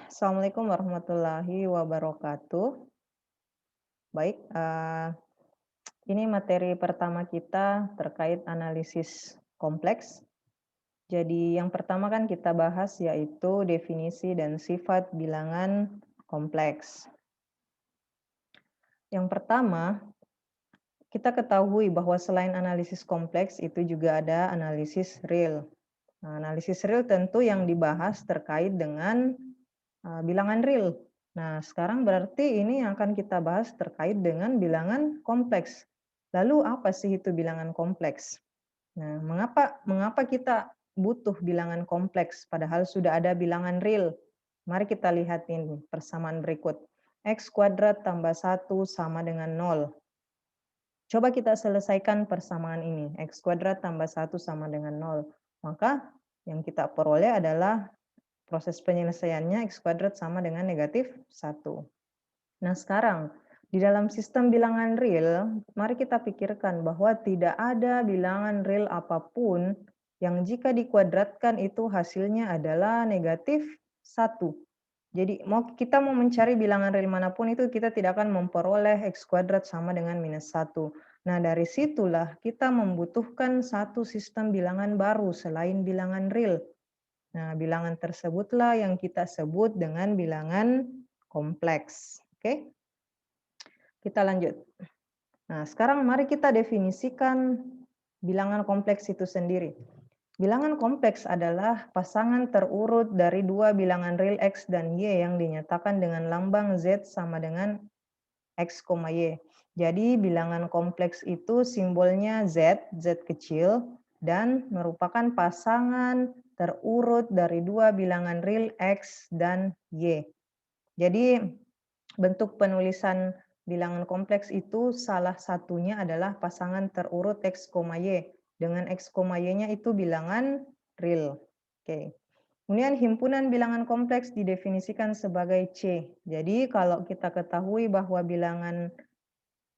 Assalamualaikum warahmatullahi wabarakatuh. Baik, ini materi pertama kita terkait analisis kompleks. Jadi yang pertama kan kita bahas yaitu definisi dan sifat bilangan kompleks. Yang pertama, kita ketahui bahwa selain analisis kompleks itu juga ada analisis real. Nah, analisis real tentu yang dibahas terkait dengan bilangan real. Nah, sekarang berarti ini yang akan kita bahas terkait dengan bilangan kompleks. Lalu apa sih itu bilangan kompleks? Nah, mengapa kita butuh bilangan kompleks padahal sudah ada bilangan real? Mari kita lihat ini persamaan berikut. X kuadrat tambah 1 sama dengan 0. Coba kita selesaikan persamaan ini. X kuadrat tambah 1 sama dengan 0. Maka yang kita peroleh adalah proses penyelesaiannya X kuadrat sama dengan negatif 1. Nah sekarang, di dalam sistem bilangan real, mari kita pikirkan bahwa tidak ada bilangan real apapun yang jika dikuadratkan itu hasilnya adalah negatif 1. Jadi kita mau mencari bilangan real manapun itu kita tidak akan memperoleh X kuadrat sama dengan minus 1. Nah dari situlah kita membutuhkan satu sistem bilangan baru selain bilangan real. Nah, bilangan tersebutlah yang kita sebut dengan bilangan kompleks. Oke, kita lanjut. Nah, sekarang mari kita definisikan bilangan kompleks itu sendiri. Bilangan kompleks adalah pasangan terurut dari dua bilangan real X dan Y yang dinyatakan dengan lambang Z sama dengan X, Y. Jadi bilangan kompleks itu simbolnya Z, Z kecil, dan merupakan pasangan terurut dari dua bilangan real X dan Y. Jadi bentuk penulisan bilangan kompleks itu salah satunya adalah pasangan terurut X, Y. Dengan X, Y-nya itu bilangan real. Oke. Kemudian himpunan bilangan kompleks didefinisikan sebagai C. Jadi kalau kita ketahui bahwa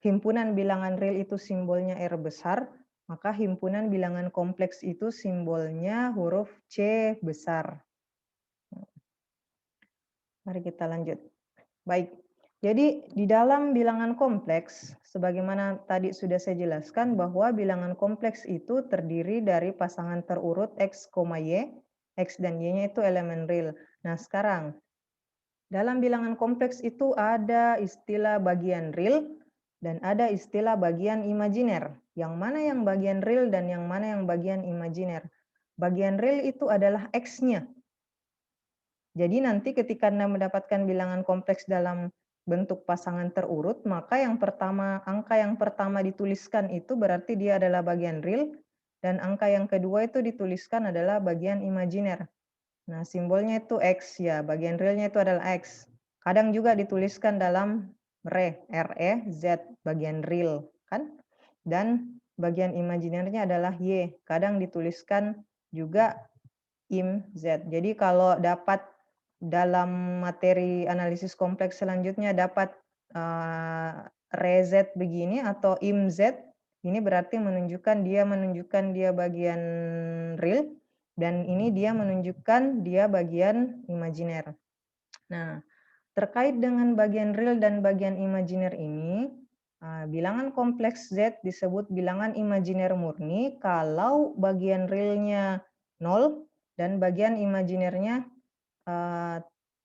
himpunan bilangan real itu simbolnya R besar, maka himpunan bilangan kompleks itu simbolnya huruf C besar. Mari kita lanjut. Baik, jadi di dalam bilangan kompleks, sebagaimana tadi sudah saya jelaskan bahwa bilangan kompleks itu terdiri dari pasangan terurut X, Y, X dan Y-nya itu elemen real. Nah sekarang, dalam bilangan kompleks itu ada istilah bagian real dan ada istilah bagian imajiner. Yang mana yang bagian real dan yang mana yang bagian imajiner. Bagian real itu adalah X-nya. Jadi nanti ketika Anda mendapatkan bilangan kompleks dalam bentuk pasangan terurut, maka angka yang pertama dituliskan itu berarti dia adalah bagian real, dan angka yang kedua itu dituliskan adalah bagian imajiner. Nah, simbolnya itu X ya, bagian realnya itu adalah X. Kadang juga dituliskan dalam Z, bagian real, kan? Dan bagian imajinernya adalah Y. Kadang dituliskan juga im Z. Jadi kalau dapat dalam materi analisis kompleks selanjutnya dapat Z begini atau im Z, ini berarti menunjukkan dia bagian real dan ini dia menunjukkan dia bagian imajiner. Nah, terkait dengan bagian real dan bagian imajiner ini, bilangan kompleks Z disebut bilangan imajiner murni kalau bagian realnya 0 dan bagian imajinernya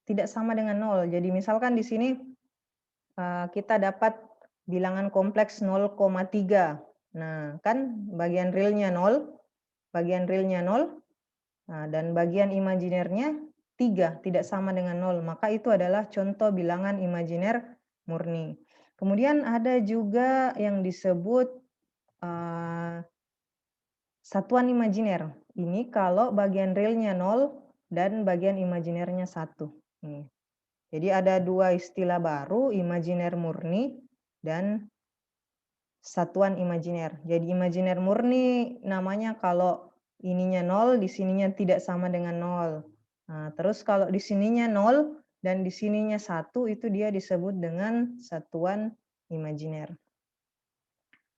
tidak sama dengan 0. Jadi misalkan di sini kita dapat bilangan kompleks 0,3. Nah, kan bagian realnya 0, dan bagian imajinernya 3, tidak sama dengan 0. Maka itu adalah contoh bilangan imajiner murni. Kemudian ada juga yang disebut satuan imajiner. Ini kalau bagian realnya 0 dan bagian imajinernya 1. Jadi ada dua istilah baru, imajiner murni dan satuan imajiner. Jadi imajiner murni namanya kalau ininya 0, di sininya tidak sama dengan 0. Nah, terus kalau di sininya 0 dan di sininya 1 itu dia disebut dengan satuan imajiner.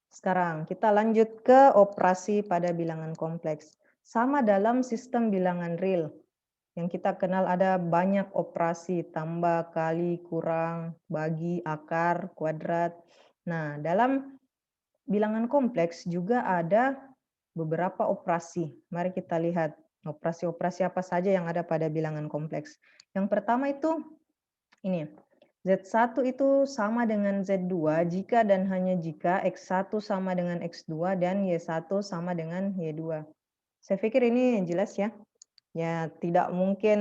Sekarang kita lanjut ke operasi pada bilangan kompleks. Sama dalam sistem bilangan real. yang kita kenal ada banyak operasi, tambah, kali, kurang, bagi, akar, kuadrat. Nah, dalam bilangan kompleks juga ada beberapa operasi. Mari kita lihat operasi-operasi apa saja yang ada pada bilangan kompleks. Yang pertama itu ini, Z1 itu sama dengan Z2 jika dan hanya jika X1 sama dengan X2 dan Y1 sama dengan Y2. Saya pikir ini jelas ya. Ya, tidak mungkin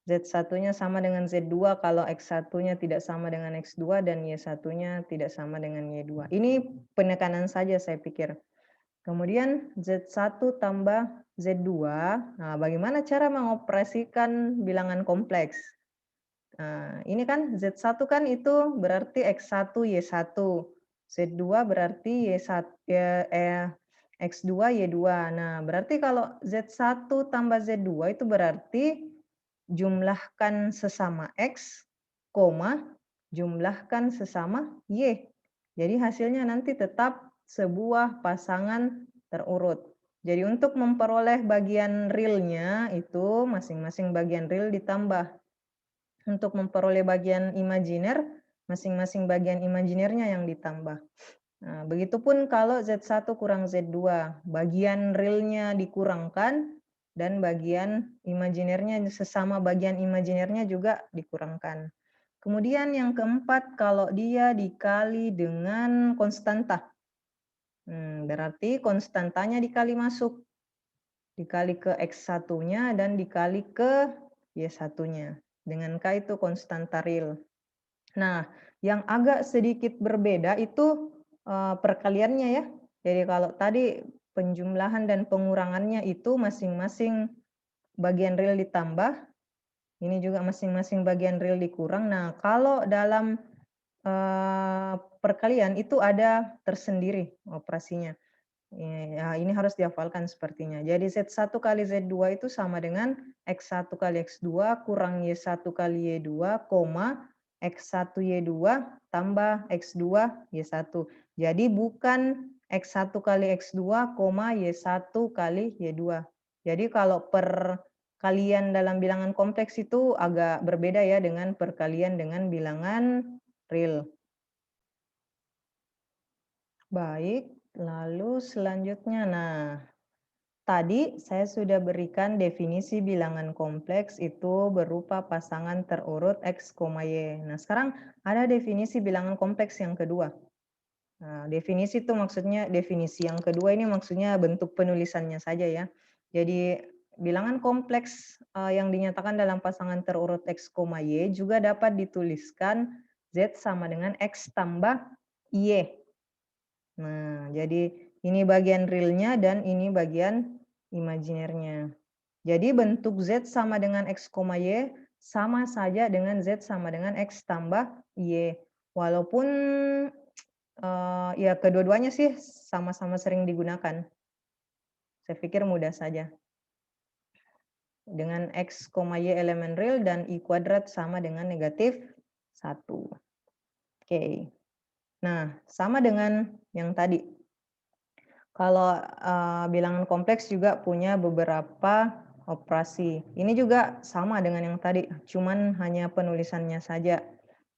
Z1-nya sama dengan Z2 kalau X1-nya tidak sama dengan X2 dan Y1-nya tidak sama dengan Y2. Ini penekanan saja saya pikir. Kemudian Z1 tambah Z2. Nah, bagaimana cara mengoperasikan bilangan kompleks? Nah, ini kan Z1 kan itu berarti X1 Y1. Z2 berarti X2 Y2. Nah, berarti kalau Z1 tambah Z2 itu berarti jumlahkan sesama X, jumlahkan sesama Y. Jadi hasilnya nanti tetap sebuah pasangan terurut. Jadi untuk memperoleh bagian realnya itu masing-masing bagian real ditambah. Untuk memperoleh bagian imajiner, masing-masing bagian imajinernya yang ditambah. Nah, begitupun kalau Z1 kurang Z2, bagian realnya dikurangkan dan bagian imajinernya, sesama bagian imajinernya juga dikurangkan. Kemudian yang keempat, kalau dia dikali dengan konstanta. Berarti konstantanya dikali masuk. Dikali ke X1-nya dan dikali ke Y1-nya. Dengan K itu konstanta real. Nah, yang agak sedikit berbeda itu perkaliannya ya. Jadi kalau tadi penjumlahan dan pengurangannya itu masing-masing bagian real ditambah, ini juga masing-masing bagian real dikurang. Nah, kalau dalam perkalian itu ada tersendiri operasinya. Ya, ini harus dihafalkan sepertinya. Jadi Z1 kali Z2 itu sama dengan X1 kali X2 kurang Y1 kali Y2, X1 Y2 tambah X2 Y1. Jadi bukan X1 kali X2, Y1 kali Y2. Jadi kalau perkalian dalam bilangan kompleks itu agak berbeda ya dengan perkalian dengan bilangan real. Baik, lalu selanjutnya, nah tadi saya sudah berikan definisi bilangan kompleks itu berupa pasangan terurut X, Y. Nah sekarang ada definisi bilangan kompleks yang kedua. Nah, definisi itu maksudnya, definisi yang kedua ini maksudnya bentuk penulisannya saja ya. Jadi bilangan kompleks yang dinyatakan dalam pasangan terurut X, Y juga dapat dituliskan Z sama dengan X tambah Y. Nah, jadi ini bagian realnya dan ini bagian imajinernya. Jadi bentuk Z sama dengan X, Y sama saja dengan Z sama dengan X tambah Y. Walaupun ya kedua-duanya sih sama-sama sering digunakan. Saya pikir mudah saja. Dengan X, Y elemen real dan I kuadrat sama dengan negatif 1. Oke. Nah, sama dengan yang tadi. Kalau bilangan kompleks juga punya beberapa operasi. Ini juga sama dengan yang tadi, cuman hanya penulisannya saja.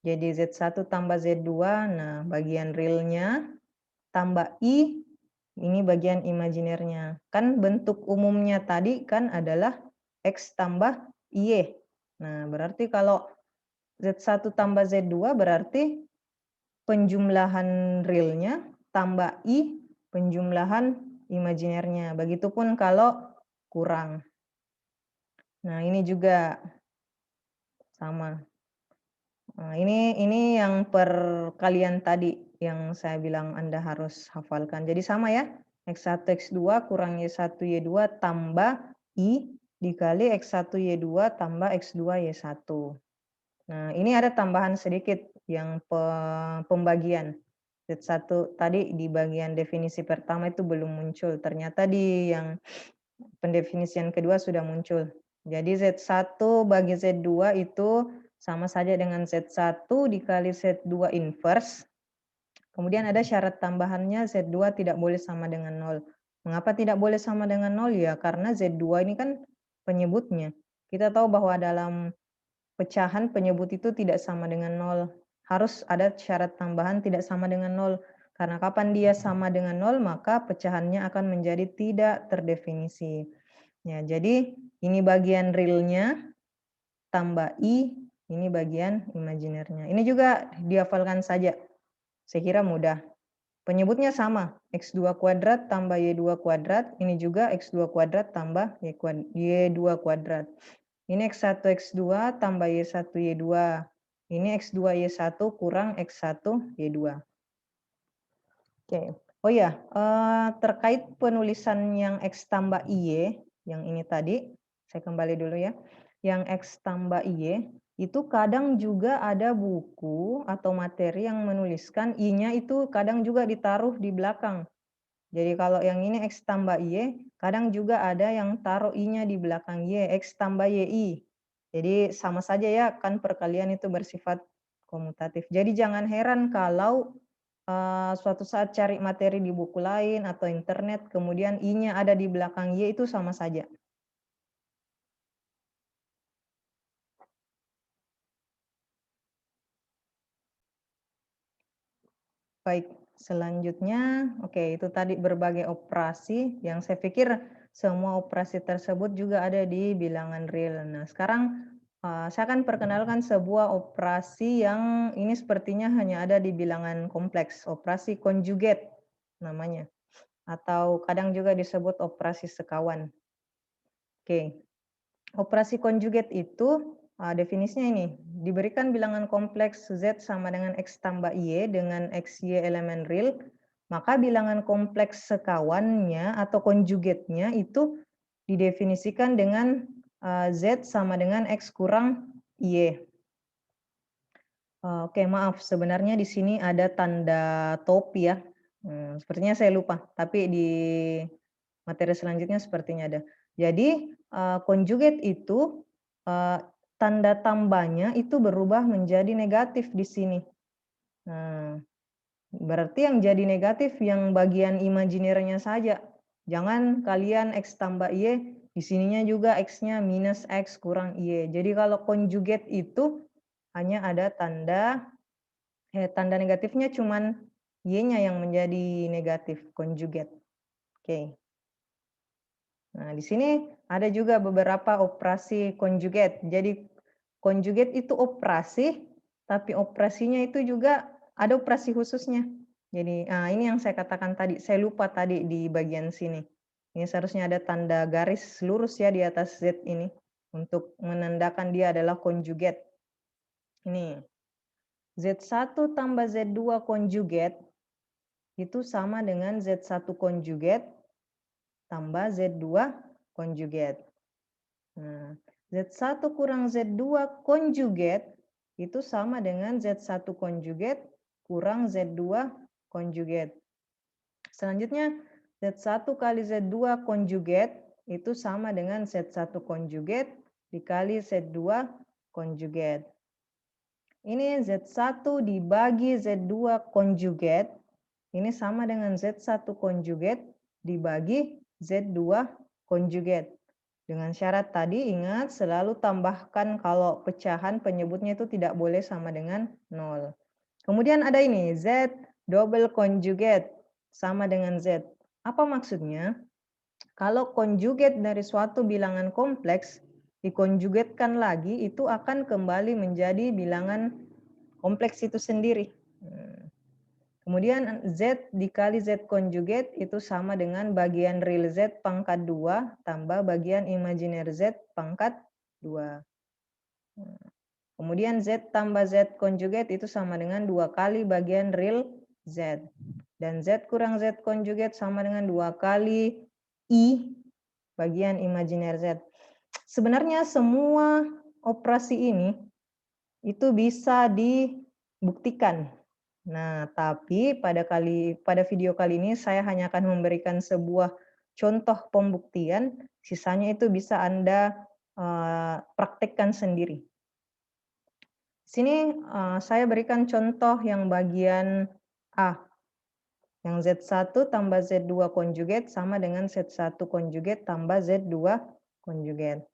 Jadi Z1 tambah Z2, nah bagian realnya, tambah I, ini bagian imajinernya. Kan bentuk umumnya tadi kan adalah X tambah Y. Nah, berarti kalau Z1 tambah Z2 berarti penjumlahan realnya tambah I penjumlahan imajinernya. Begitupun kalau kurang. Nah, ini juga sama. Nah, ini yang perkalian tadi yang saya bilang Anda harus hafalkan. Jadi sama ya. X1 X2 kurang Y1 Y2 tambah I dikali X1 Y2 tambah X2 Y1. Nah, ini ada tambahan sedikit yang pembagian. Z1 tadi di bagian definisi pertama itu belum muncul. Ternyata di yang pendefinisian kedua sudah muncul. Jadi Z1 bagi Z2 itu sama saja dengan Z1 dikali Z2 inverse. Kemudian ada syarat tambahannya Z2 tidak boleh sama dengan 0. Mengapa tidak boleh sama dengan 0? Ya karena Z2 ini kan penyebutnya. Kita tahu bahwa dalam pecahan penyebut itu tidak sama dengan 0. Harus ada syarat tambahan tidak sama dengan 0. Karena kapan dia sama dengan 0, maka pecahannya akan menjadi tidak terdefinisi. Ya, jadi ini bagian realnya, tambah I, ini bagian imajinernya. Ini juga dihafalkan saja. Saya kira mudah. Penyebutnya sama, X2 kuadrat tambah Y2 kuadrat, ini juga X2 kuadrat tambah Y2 kuadrat. Ini X1 X2 tambah Y1 Y2. Ini X2 Y1 kurang X1 Y2. Oke. Oh ya, terkait penulisan yang X tambah Y, yang ini tadi, saya kembali dulu ya. Yang X tambah Y, itu kadang juga ada buku atau materi yang menuliskan I-nya itu kadang juga ditaruh di belakang. Jadi kalau yang ini X tambah Y, kadang juga ada yang taruh I-nya di belakang Y, X tambah YI. Jadi sama saja ya, kan perkalian itu bersifat komutatif. Jadi jangan heran kalau suatu saat cari materi di buku lain atau internet, kemudian I-nya ada di belakang Y, itu sama saja. Baik, selanjutnya, oke, itu tadi berbagai operasi yang saya pikir semua operasi tersebut juga ada di bilangan real. Nah, sekarang saya akan perkenalkan sebuah operasi yang ini sepertinya hanya ada di bilangan kompleks, operasi conjugate namanya, atau kadang juga disebut operasi sekawan. Oke, operasi conjugate itu definisinya ini, diberikan bilangan kompleks Z sama dengan X tambah Y dengan XY elemen real, maka bilangan kompleks sekawannya atau konjugatnya itu didefinisikan dengan Z sama dengan X kurang Y. Oke, maaf, sebenarnya di sini ada tanda topi ya. Sepertinya saya lupa, tapi di materi selanjutnya sepertinya ada. Jadi, conjugate itu, tanda tambahnya itu berubah menjadi negatif di sini. Nah, berarti yang jadi negatif yang bagian imajinernya saja. Jangan kalian X tambah Y, di sininya juga X-nya minus X kurang Y. Jadi kalau conjugate itu hanya ada tanda negatifnya cuman Y-nya yang menjadi negatif, conjugate. Oke. Nah, di sini ada juga beberapa operasi conjugate. Jadi conjugate itu operasi, tapi operasinya itu juga ada operasi khususnya. Jadi ini yang saya katakan tadi, saya lupa tadi di bagian sini. Ini seharusnya ada tanda garis lurus ya di atas Z ini untuk menandakan dia adalah conjugate. Ini Z1 tambah Z2 conjugate itu sama dengan Z1 conjugate tambah Z2 conjugate. Nah, Z1 kurang Z2 conjugate itu sama dengan Z1 conjugate kurang Z2 conjugate. Selanjutnya, Z1 kali Z2 conjugate itu sama dengan Z1 conjugate dikali Z2 conjugate. Ini Z1 dibagi Z2 conjugate, ini sama dengan Z1 conjugate dibagi Z2 conjugate. Dengan syarat tadi, ingat selalu tambahkan kalau pecahan penyebutnya itu tidak boleh sama dengan 0. Kemudian ada ini, Z double conjugate sama dengan Z. Apa maksudnya? Kalau conjugate dari suatu bilangan kompleks, dikonjugatkan lagi, itu akan kembali menjadi bilangan kompleks itu sendiri. Kemudian Z dikali Z conjugate itu sama dengan bagian real Z pangkat 2 tambah bagian imajiner Z pangkat 2. Kemudian Z tambah Z conjugate itu sama dengan 2 kali bagian real Z. Dan Z kurang Z conjugate sama dengan 2 kali I bagian imajiner Z. Sebenarnya semua operasi ini itu bisa dibuktikan. Nah, tapi pada video kali ini saya hanya akan memberikan sebuah contoh pembuktian, sisanya itu bisa Anda praktekkan sendiri. Sini saya berikan contoh yang bagian A. Yang Z1 tambah Z2 conjugate sama dengan Z1 conjugate tambah Z2 conjugate.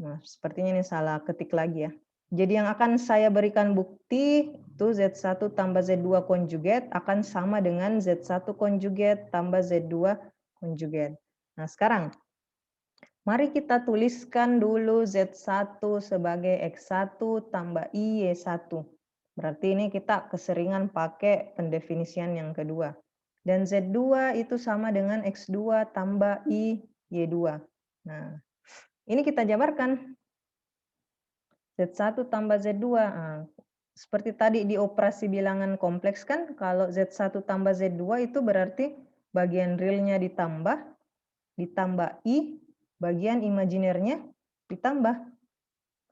Nah, sepertinya ini salah ketik lagi ya. Jadi yang akan saya berikan bukti itu Z1 tambah Z2 konjugat akan sama dengan Z1 konjugat tambah Z2 konjugat. Nah, sekarang mari kita tuliskan dulu Z1 sebagai X1 tambah Y1. Berarti ini kita keseringan pakai pendefinisian yang kedua. Dan Z2 itu sama dengan X2 tambah Y2. Nah, ini kita jabarkan. Z1 tambah Z2. Nah, seperti tadi di operasi bilangan kompleks kan, kalau Z1 tambah Z2 itu berarti bagian realnya ditambah I, bagian imajinernya ditambah.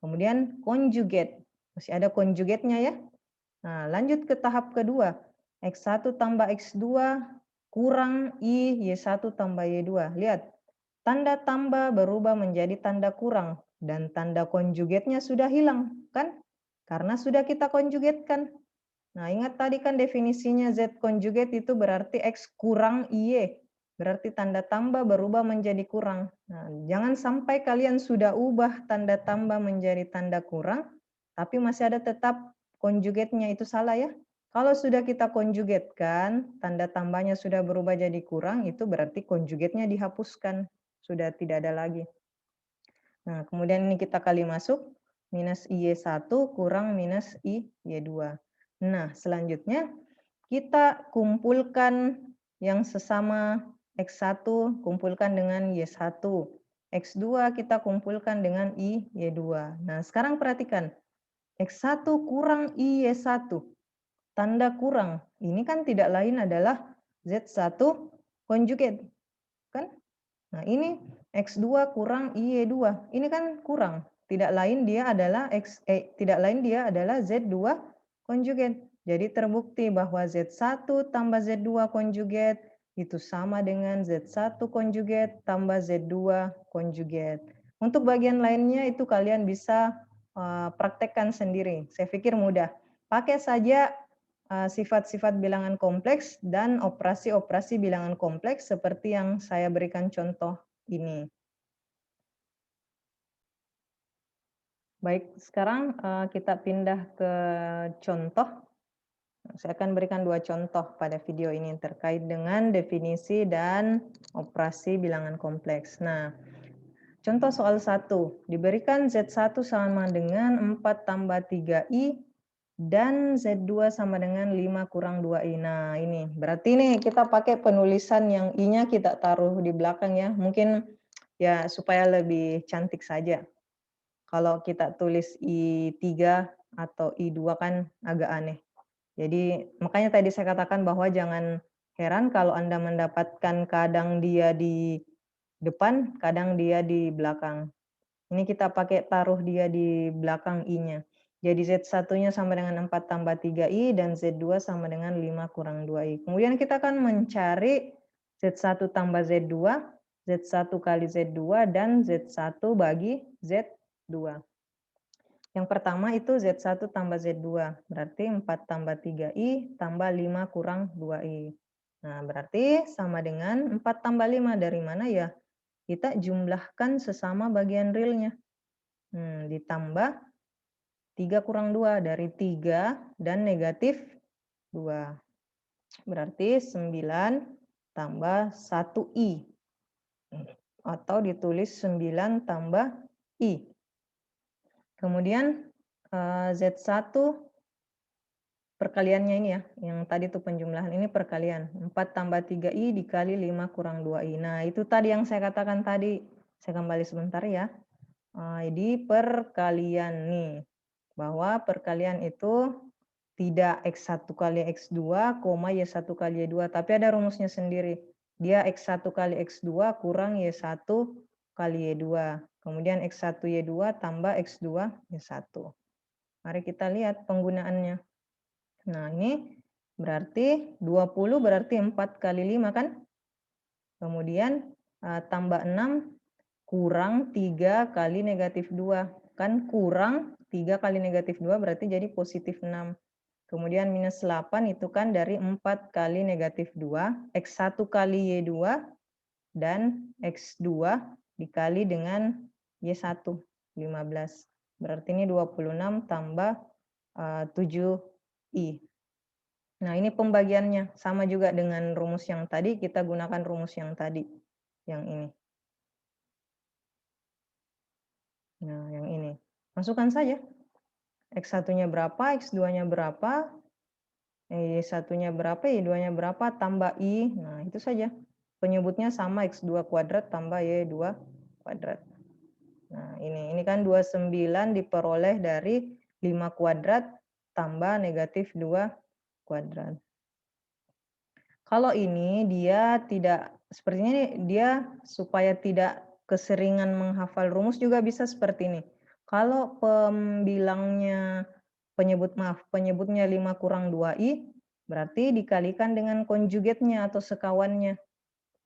Kemudian konjugat. Masih ada konjugatnya ya. Nah, lanjut ke tahap kedua. X1 tambah X2 kurang I, Y1 tambah Y2. Lihat, tanda tambah berubah menjadi tanda kurang. Dan tanda konjugatnya sudah hilang, kan? Karena sudah kita konjugatkan. Nah, ingat tadi kan definisinya Z konjugat itu berarti X kurang Y. Berarti tanda tambah berubah menjadi kurang. Nah, jangan sampai kalian sudah ubah tanda tambah menjadi tanda kurang, tapi masih ada tetap konjugatnya, itu salah ya. Kalau sudah kita konjugatkan, tanda tambahnya sudah berubah jadi kurang, itu berarti konjugatnya dihapuskan. Sudah tidak ada lagi. Nah, kemudian ini kita kali masuk, minus Y1 kurang minus Y2. Nah, selanjutnya kita kumpulkan yang sesama X1, kumpulkan dengan Y1. X2 kita kumpulkan dengan Y2. Nah, sekarang perhatikan, X1 kurang Y1. Tanda kurang, ini kan tidak lain adalah Z1 konjugat, kan? Nah, ini X2 kurang Y2. Ini kan kurang. Tidak lain dia adalah Z2 konjugat. Jadi terbukti bahwa Z1 tambah Z2 konjugat itu sama dengan Z1 konjugat tambah Z2 konjugat. Untuk bagian lainnya itu kalian bisa praktekkan sendiri. Saya pikir mudah. Pakai saja sifat-sifat bilangan kompleks dan operasi-operasi bilangan kompleks seperti yang saya berikan contoh ini. Baik, sekarang kita pindah ke contoh. Saya akan berikan 2 contoh pada video ini terkait dengan definisi dan operasi bilangan kompleks. Nah, contoh soal 1, diberikan Z1 sama dengan 4 tambah 3I dan Z2 sama dengan 5 kurang 2I. Nah, ini berarti nih kita pakai penulisan yang I-nya kita taruh di belakang ya. Mungkin ya supaya lebih cantik saja. Kalau kita tulis I3 atau I2 kan agak aneh. Jadi makanya tadi saya katakan bahwa jangan heran kalau Anda mendapatkan kadang dia di depan, kadang dia di belakang. Ini kita pakai taruh dia di belakang I-nya. Jadi Z1-nya sama dengan 4 tambah 3I dan Z2 sama dengan 5 kurang 2I. Kemudian kita akan mencari Z1 tambah Z2, Z1 kali Z2, dan Z1 bagi Z2. Yang pertama itu Z1 tambah Z2, berarti 4 tambah 3I tambah 5 kurang 2I. Nah, berarti sama dengan 4 tambah 5 dari mana ya? Kita jumlahkan sesama bagian realnya. Ditambah 3 kurang 2 dari 3 dan negatif 2. Berarti 9 tambah 1I. Atau ditulis 9 tambah I. Kemudian Z1 perkaliannya ini ya, yang tadi tuh penjumlahan ini perkalian. 4 tambah 3I dikali 5 kurang 2I. Nah, itu tadi yang saya katakan tadi. Saya kembali sebentar ya. Jadi perkalian nih. Bahwa perkalian itu tidak X1 kali X2, Y1 kali Y2. Tapi ada rumusnya sendiri. Dia X1 kali X2 kurang Y1 kali Y2. Kemudian X1 Y2 tambah X2 Y1. Mari kita lihat penggunaannya. Nah, ini berarti 20 berarti 4 kali 5 kan? Kemudian tambah 6 kurang 3 kali negatif 2. Kan kurang 3 kali negatif 2 berarti jadi positif 6. Kemudian minus 8 itu kan dari 4 kali negatif 2. X1 kali Y2 dan X2 dikali dengan Y1. 15. Berarti ini 26 tambah 7i. Nah, ini pembagiannya. Sama juga dengan rumus yang tadi, kita gunakan rumus yang tadi. Yang ini. Nah, yang ini. Masukkan saja. X1-nya berapa, X2-nya berapa, Y1-nya berapa, Y2-nya berapa, tambah I. Nah, itu saja. Penyebutnya sama, X2 kuadrat tambah Y2 kuadrat. Nah, ini kan 29 diperoleh dari 5 kuadrat tambah negatif 2 kuadrat. Kalau ini dia tidak, sepertinya ini dia supaya tidak keseringan menghafal rumus juga bisa seperti ini. Kalau pembilangnya, penyebutnya 5 kurang 2i, berarti dikalikan dengan konjugatnya atau sekawannya.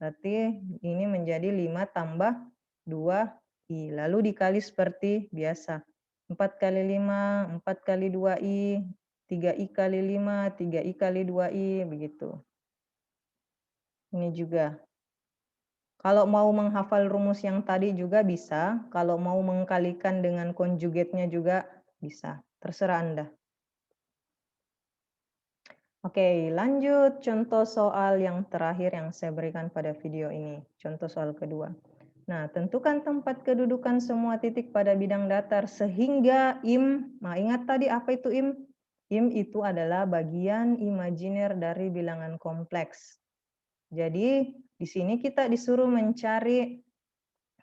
Berarti ini menjadi 5 tambah 2i. Lalu dikali seperti biasa. 4 kali 5, 4 kali 2i, 3i kali 5, 3i kali 2i, begitu. Ini juga. Kalau mau menghafal rumus yang tadi juga bisa. Kalau mau mengkalikan dengan konjugatnya juga bisa. Terserah Anda. Oke, lanjut contoh soal yang terakhir yang saya berikan pada video ini. Contoh soal kedua. Nah, tentukan tempat kedudukan semua titik pada bidang datar sehingga IM, nah ingat tadi apa itu IM? IM itu adalah bagian imajiner dari bilangan kompleks. Jadi, di sini kita disuruh mencari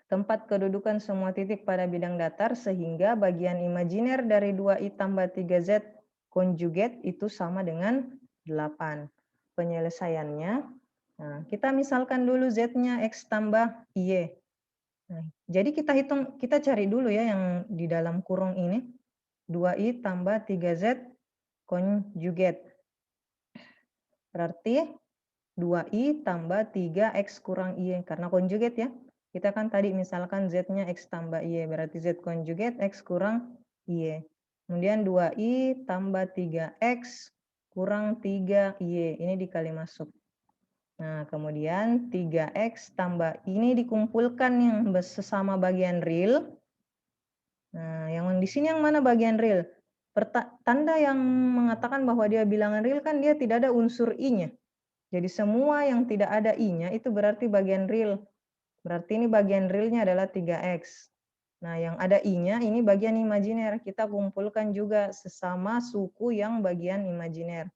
tempat kedudukan semua titik pada bidang datar sehingga bagian imajiner dari 2i tambah 3z konjugat itu sama dengan 8. Penyelesaiannya, nah, kita misalkan dulu z-nya x tambah y. Nah, jadi kita cari dulu ya yang di dalam kurung ini. 2i tambah 3z konjugat. Berarti 2i tambah 3x kurang y. Karena konjugat ya. Kita kan tadi misalkan z-nya x tambah y. Berarti z konjugat x kurang y. Kemudian 2i tambah 3x kurang 3y. Ini dikali masuk. Nah, kemudian 3x tambah ini dikumpulkan yang sesama bagian real. Nah, yang di sini yang mana bagian real? Tanda yang mengatakan bahwa dia bilangan real kan dia tidak ada unsur i-nya. Jadi semua yang tidak ada i-nya itu berarti bagian real. Berarti ini bagian realnya adalah 3x. Nah, yang ada i-nya ini bagian imajiner. Kita kumpulkan juga sesama suku yang bagian imajiner.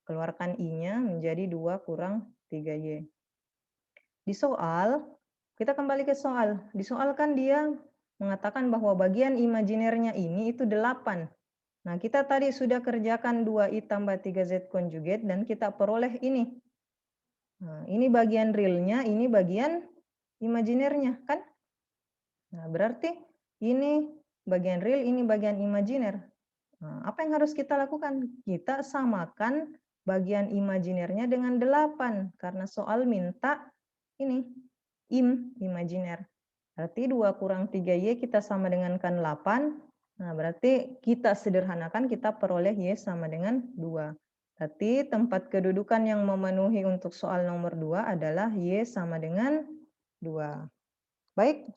Keluarkan i-nya menjadi 2 kurang 3y. Di soal, kita kembali ke soal. Di soal kan dia mengatakan bahwa bagian imajinernya ini itu 8. Nah, kita tadi sudah kerjakan 2i tambah 3z konjugat dan kita peroleh ini. Nah, ini bagian realnya, ini bagian imajinernya, kan? Nah, berarti ini bagian real, ini bagian imajiner. Nah, apa yang harus kita lakukan? Kita samakan bagian imajinernya dengan 8. Karena soal minta ini, imajiner. Berarti 2 kurang 3y kita sama dengan kan 8. Nah, berarti kita sederhanakan, kita peroleh y sama dengan 2. Berarti tempat kedudukan yang memenuhi untuk soal nomor 2 adalah y sama dengan 2. Baik,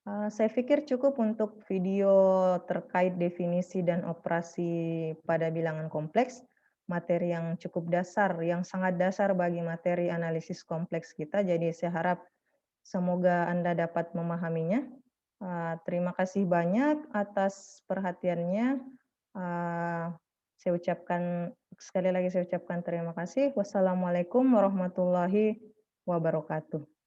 saya pikir cukup untuk video terkait definisi dan operasi pada bilangan kompleks, materi yang cukup dasar, yang sangat dasar bagi materi analisis kompleks kita. Jadi saya harap semoga Anda dapat memahaminya. Terima kasih banyak atas perhatiannya. Saya ucapkan sekali lagi saya ucapkan terima kasih. Wassalamualaikum warahmatullahi wabarakatuh.